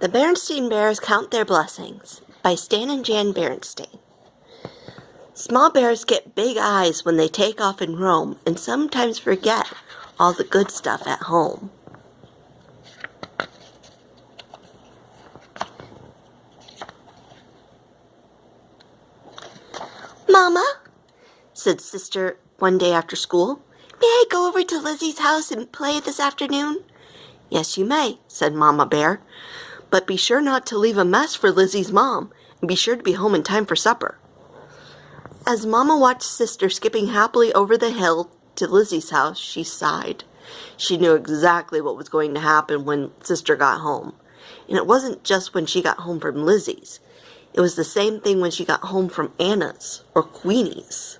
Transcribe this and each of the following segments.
The Berenstain Bears Count Their Blessings by Stan and Jan Berenstain. Small bears get big eyes when they take off and roam and sometimes forget all the good stuff at home. "Mama," said Sister one day after school, "may I go over to Lizzie's house and play this afternoon?" "Yes, you may," said Mama Bear. "But be sure not to leave a mess for Lizzie's mom, and be sure to be home in time for supper." As Mama watched Sister skipping happily over the hill to Lizzie's house, she sighed. She knew exactly what was going to happen when Sister got home. And it wasn't just when she got home from Lizzie's. It was the same thing when she got home from Anna's or Queenie's.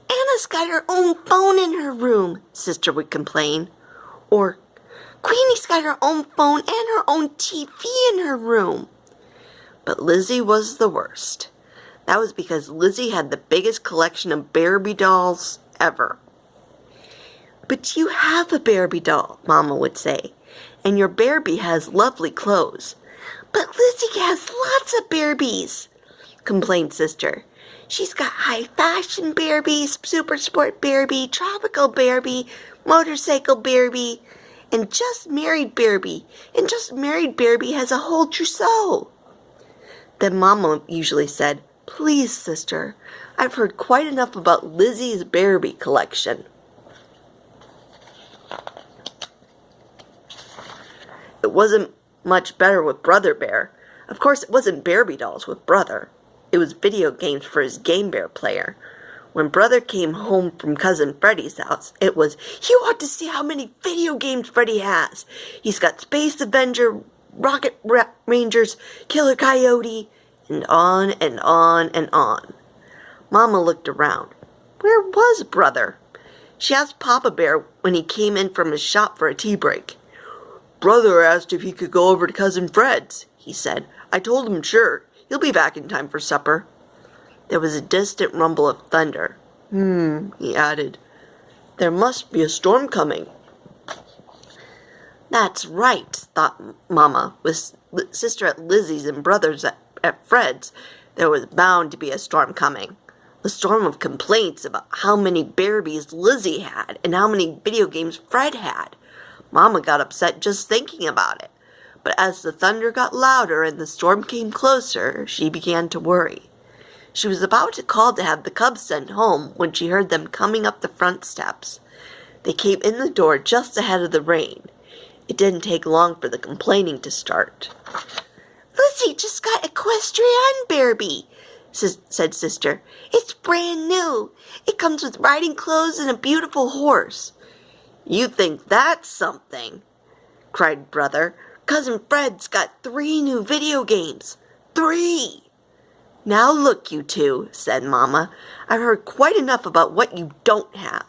"Anna's got her own phone in her room," Sister would complain. Or, "Queenie's got her own phone and her own TV in her room." But Lizzie was the worst. That was because Lizzie had the biggest collection of Barbie dolls ever. "But you have a Barbie doll," Mama would say, "and your Barbie has lovely clothes." "But Lizzie has lots of Barbies," complained Sister. "She's got high-fashion Barbies, super sport Barbie, tropical Barbie, motorcycle Barbie, and just married Barbie. And just married Barbie has a whole trousseau." Then Mama usually said, "Please, Sister, I've heard quite enough about Lizzie's Barbie collection." It wasn't much better with Brother Bear. Of course, it wasn't Barbie dolls with Brother. It was video games for his Game Bear player. When Brother came home from Cousin Freddie's house, it was, "You ought to see how many video games Freddie has. He's got Space Avenger, Rocket Rangers, Killer Coyote," and on and on and on. Mama looked around. Where was Brother? She asked Papa Bear when he came in from his shop for a tea break. "Brother asked if he could go over to Cousin Fred's," he said. "I told him sure. He'll be back in time for supper." There was a distant rumble of thunder. He added, "There must be a storm coming." "That's right," thought Mama. With Sister at Lizzie's and Brothers at Fred's, there was bound to be a storm coming. A storm of complaints about how many Barbies Lizzie had and how many video games Fred had. Mama got upset just thinking about it. But as the thunder got louder and the storm came closer, she began to worry. She was about to call to have the cubs sent home when she heard them coming up the front steps. They came in the door just ahead of the rain. It didn't take long for the complaining to start. "Lizzie just got Equestrian Barbie," said Sister. "It's brand new. It comes with riding clothes and a beautiful horse." "You think that's something?" cried Brother. "Cousin Fred's got 3 new video games. 3! "Now look, you two," said Mama. "I've heard quite enough about what you don't have.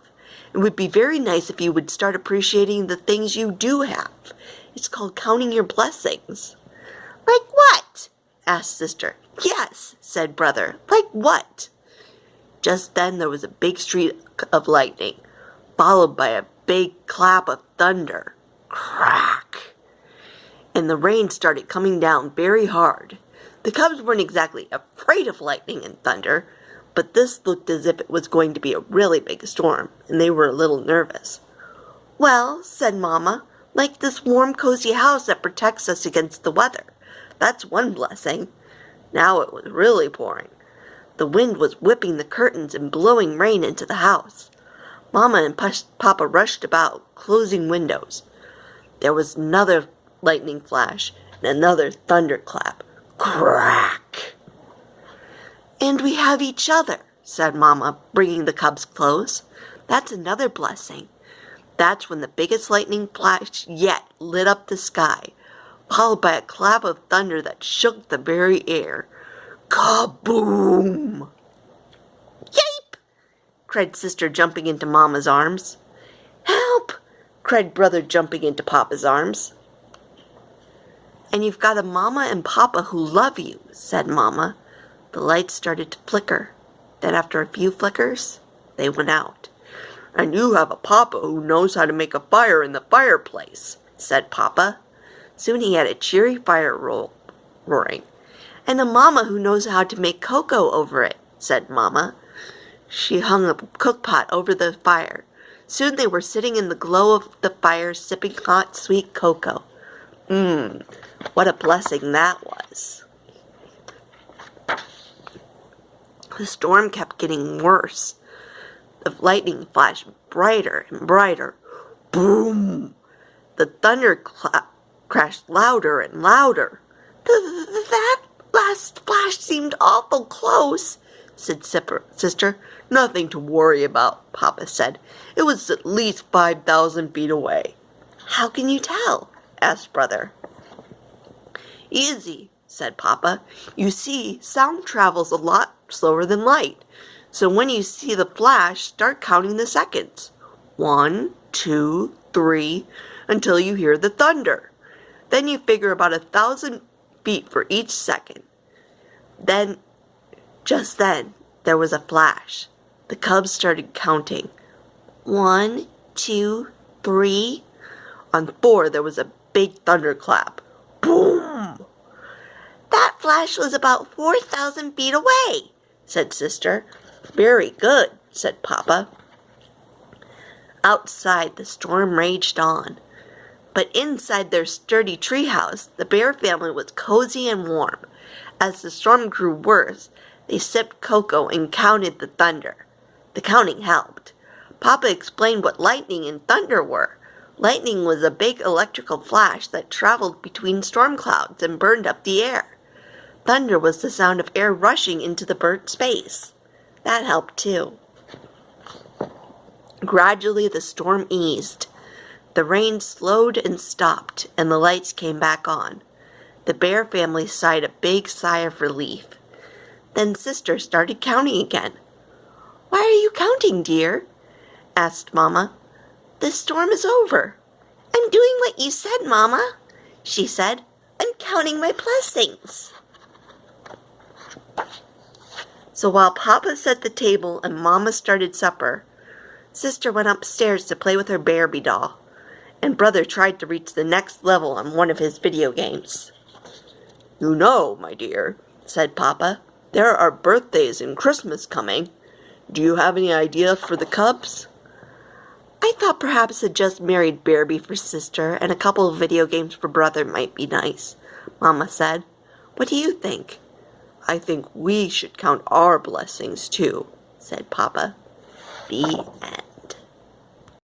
It would be very nice if you would start appreciating the things you do have. It's called counting your blessings." "Like what?" asked Sister. "Yes," said Brother. "Like what?" Just then there was a big streak of lightning, followed by a big clap of thunder. Crack! And the rain started coming down very hard. The cubs weren't exactly afraid of lightning and thunder, but this looked as if it was going to be a really big storm, and they were a little nervous. "Well," said Mama, "like this warm, cozy house that protects us against the weather. That's one blessing." Now it was really pouring. The wind was whipping the curtains and blowing rain into the house. Mama and Papa rushed about, closing windows. There was another lightning flash and another thunderclap. Crack! "And we have each other," said Mama, bringing the cubs close. "That's another blessing." That's when the biggest lightning flash yet lit up the sky, followed by a clap of thunder that shook the very air. Kaboom! "Yipe!" cried Sister, jumping into Mama's arms. "Help!" cried Brother, jumping into Papa's arms. "And you've got a Mama and Papa who love you," said Mama. The lights started to flicker. Then after a few flickers, they went out. "And you have a Papa who knows how to make a fire in the fireplace," said Papa. Soon he had a cheery fire roaring. "And a mama who knows how to make cocoa over it," said Mama. She hung a cookpot over the fire. Soon they were sitting in the glow of the fire sipping hot, sweet cocoa. What a blessing that was. The storm kept getting worse. The lightning flashed brighter and brighter. Boom! The thunder crashed louder and louder. That last flash seemed awful close, said Sister. "Nothing to worry about," Papa said. "It was at least 5,000 feet away." "How can you tell?" asked Brother. "Easy," said Papa. "You see, sound travels a lot slower than light. So when you see the flash, start counting the seconds. 1, 2, 3, until you hear the thunder. Then you figure about 1,000 feet for each second. Just then, there was a flash. The cubs started counting. 1, 2, 3. On 4, there was a big thunderclap. Boom! "That flash was about 4,000 feet away," said Sister. "Very good," said Papa. Outside, the storm raged on. But inside their sturdy treehouse, the bear family was cozy and warm. As the storm grew worse, they sipped cocoa and counted the thunder. The counting helped. Papa explained what lightning and thunder were. Lightning was a big electrical flash that traveled between storm clouds and burned up the air. Thunder was the sound of air rushing into the burnt space. That helped too. Gradually the storm eased. The rain slowed and stopped, and the lights came back on. The bear family sighed a big sigh of relief. Then Sister started counting again. "Why are you counting, dear?" asked Mama. "The storm is over." "I'm doing what you said, Mama," she said. "I'm counting my blessings." So while Papa set the table and Mama started supper, Sister went upstairs to play with her Barbie doll, and Brother tried to reach the next level on one of his video games. "You know, my dear," said Papa, "there are birthdays and Christmas coming. Do you have any idea for the cubs?" "I thought perhaps a just married Barbie for Sister and a couple of video games for Brother might be nice," Mama said. "What do you think?" "I think we should count our blessings too," said Papa. The end.